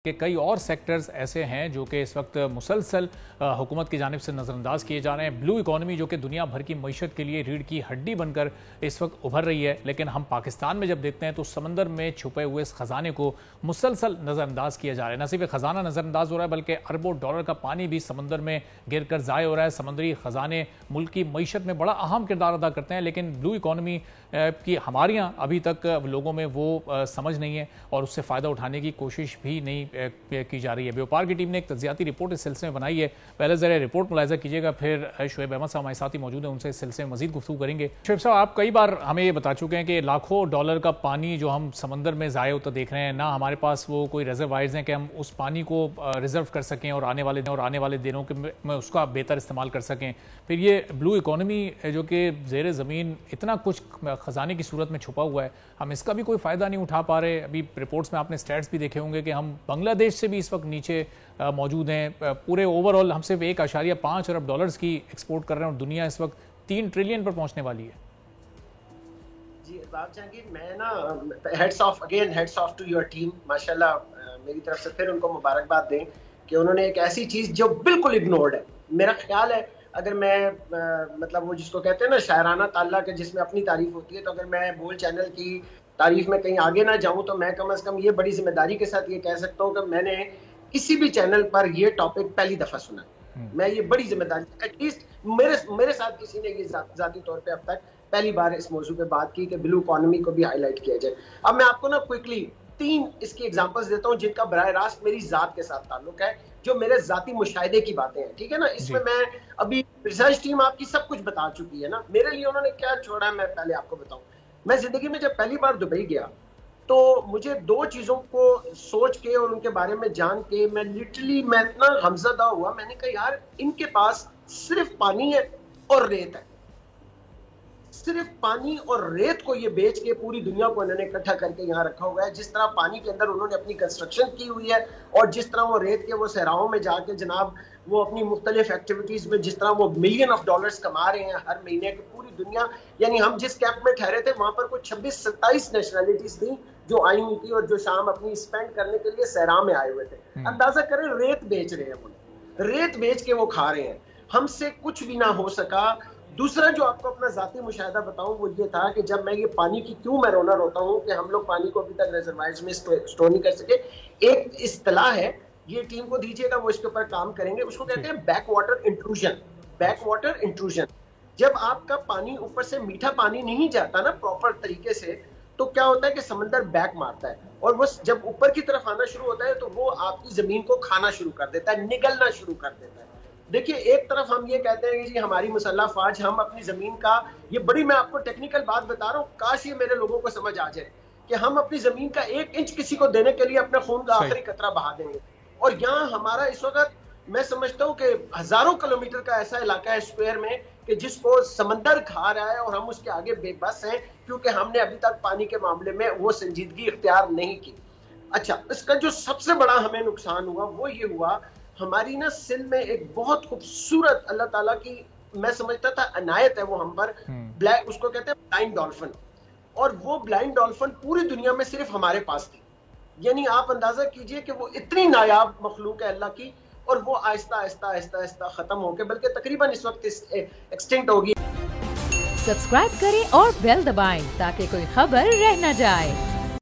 کہ کئی اور سیکٹرز ایسے ہیں جو کہ اس وقت مسلسل حکومت کی جانب سے نظر انداز کیے جا رہے ہیں. بلو اکانومی جو کہ دنیا بھر کی معیشت کے لیے ریڑھ کی ہڈی بن کر اس وقت ابھر رہی ہے، لیکن ہم پاکستان میں جب دیکھتے ہیں تو سمندر میں چھپے ہوئے اس خزانے کو مسلسل نظر انداز کیا جا رہا ہے. نہ صرف خزانہ نظر انداز ہو رہا ہے بلکہ اربوں ڈالر کا پانی بھی سمندر میں گر کر ضائع ہو رہا ہے. سمندری خزانے ملک کی معیشت میں بڑا اہم کردار ادا کرتے ہیں، لیکن بلو اکانومی کی ہمارے یہاں ابھی تک لوگوں میں وہ سمجھ نہیں ہے اور اس سے فائدہ اٹھانے کی کوشش بھی نہیں کی جا رہی ہے. بیوپار کی ٹیم نے ایک تجزیاتی رپورٹ اس سلسلے میں بنائی ہے. پہلے ذرا رپورٹ ملاحظہ کیجیے گا، پھر شعیب احمد صاحب ہمارے ساتھی موجود ہیں، ان سے اس سلسلے میں مزید گفتگو کریں گے. شعیب صاحب، آپ کئی بار ہمیں یہ بتا چکے ہیں کہ لاکھوں ڈالر کا پانی جو ہم سمندر میں ضائع ہوتا دیکھ رہے ہیں، نہ ہمارے پاس وہ کوئی ریزروائرز ہیں کہ ہم اس پانی کو ریزرو کر سکیں اور آنے والے دنوں میں اس کا بہتر استعمال کر سکیں. پھر یہ بلو اکانومی جو کہ زیر زمین اتنا کچھ خزانے کی صورت میں چھپا ہوا ہے، ہم اس کا بھی کوئی فائدہ نہیں اٹھا پا رہے. ابھی رپورٹس میں آپ نے سٹیٹس بھی دیکھے ہوں گے کہ ہم بنگلہ دیش سے بھی اس وقت نیچے موجود ہیں. پورے اوور آل ہم صرف 1.5 ارب ڈالرز کی ایکسپورٹ کر رہے ہیں اور دنیا اس وقت 3 ٹریلین پر پہنچنے والی ہے. جی بات جہانگیر، میں نا heads of two your team. ماشاءاللہ میری طرف سے پھر ان کو مبارکباد دیں کہ انہوں نے ایک ایسی چیز جو بالکل اگنورڈ ہے. میرا خیال ہے اگر میں مطلب وہ جس کو کہتے ہیں نا شاعرانہ تعلق ہے جس میں اپنی تعریف ہوتی ہے، تو اگر میں بول چینل کی تعریف میں کہیں آگے نہ جاؤں تو میں کم از کم یہ بڑی ذمہ داری کے ساتھ یہ کہہ سکتا ہوں کہ میں نے کسی بھی چینل پر یہ ٹاپک پہلی دفعہ سنا. میں یہ بڑی ذمہ داری، ایٹ لیسٹ میرے ساتھ کسی نے یہ ذاتی طور پہ اب تک پہلی بار اس موضوع پہ بات کی کہ بلو اکانومی کو بھی ہائی لائٹ کیا جائے. اب میں آپ کو نا کوئکلی 3 اس کی ایگزامپلز دیتا ہوں جن کا براہ راست میری ذات کے ساتھ تعلق ہے، جو میرے ذاتی مشاہدے کی باتیں ہیں. ٹھیک ہے نا، اس میں میں ابھی ریسرچ ٹیم آپ کی سب کچھ بتا چکی ہے نا، میرے لیے انہوں نے کیا چھوڑا ہے میں پہلے آپ کو بتاؤں. میں زندگی میں جب پہلی بار دبئی گیا تو مجھے 2 چیزوں کو سوچ کے اور ان کے بارے میں جان کے میں اتنا غمزدہ ہوا. میں نے کہا یار ان کے پاس صرف پانی ہے اور ریت ہے، صرف پانی اور ریت کو یہ بیچ کے پوری دنیا کو انہوں نے اکٹھا کر کے یہاں رکھا ہوا ہے. جس طرح پانی کے اندر انہوں نے اپنی کنسٹرکشن کی ہوئی ہے اور جس طرح وہ ریت کے وہ صحراؤں میں جا کے جناب وہ اپنی مختلف ایکٹیویٹیز میں جس طرح وہ ملین آف ڈالرز کما رہے ہیں ہر مہینے کی پوری دنیا. یعنی ہم جس کیمپ میں ٹھہرے تھے وہاں پر کوئی 26-27 نیشنلٹیز تھیں جو آئی ہوئی تھی اور جو شام اپنی اسپینڈ کرنے کے لیے صحرا میں آئے ہوئے تھے. اندازہ کریں ریت بیچ رہے ہیں، وہ ریت بیچ کے وہ کھا رہے ہیں. ہم سے کچھ بھی نہ ہو سکا. دوسرا جو آپ کو اپنا ذاتی مشاہدہ بتاؤں وہ یہ تھا کہ جب میں یہ پانی کی کیوں میں رونا روتا ہوں کہ ہم لوگ پانی کو ابھی تک ریزروائرز میں اسٹور نہیں کر سکے. ایک اصطلاح ہے، یہ ٹیم کو دیجیے گا وہ اس کے اوپر کام کریں گے، اس کو کہتے ہیں back water intrusion. Back water intrusion, جب آپ کا پانی اوپر سے میٹھا پانی نہیں جاتا نا پراپر طریقے سے تو کیا ہوتا ہے کہ سمندر بیک مارتا ہے اور وہ جب اوپر کی طرف آنا شروع ہوتا ہے تو وہ آپ کی زمین کو کھانا شروع کر دیتا ہے، نگلنا شروع کر دیتا ہے. دیکھیے ایک طرف ہم یہ کہتے ہیں کہ جی ہماری مسلح فوج، ہم اپنی زمین کا، یہ بڑی میں آپ کو ٹیکنیکل بات بتا رہا ہوں، کاش یہ میرے لوگوں کو سمجھ آ جائے کہ ہم اپنی زمین کا 1 انچ کسی کو دینے کے لیے اپنے خون کا آخری قطرہ بہا دیں گے. اور یہاں ہمارا اس وقت میں سمجھتا ہوں کہ ہزاروں کلومیٹر کا ایسا علاقہ ہے اسکوائر میں کہ جس کو سمندر کھا رہا ہے اور ہم اس کے آگے بے بس ہیں کیونکہ ہم نے ابھی تک پانی کے معاملے میں وہ سنجیدگی اختیار نہیں کی. اچھا، اس کا جو سب سے بڑا ہمیں نقصان ہوا وہ یہ ہوا، ہماری نا سندھ میں ایک بہت خوبصورت اللہ تعالیٰ کی میں سمجھتا تھا عنایت ہے وہ ہم پر، اس کو کہتے ہیں بلائنڈ ڈالفن. اور وہ بلائنڈ ڈالفن پوری دنیا میں صرف ہمارے پاس تھی. یعنی آپ اندازہ کیجئے کہ وہ اتنی نایاب مخلوق ہے اللہ کی اور وہ آہستہ آہستہ آہستہ آہستہ ختم ہو کے بلکہ تقریباً اس وقت ایکسٹنکٹ ہوگی. سبسکرائب کریں اور بیل دبائیں تاکہ کوئی خبر رہ نہ جائے.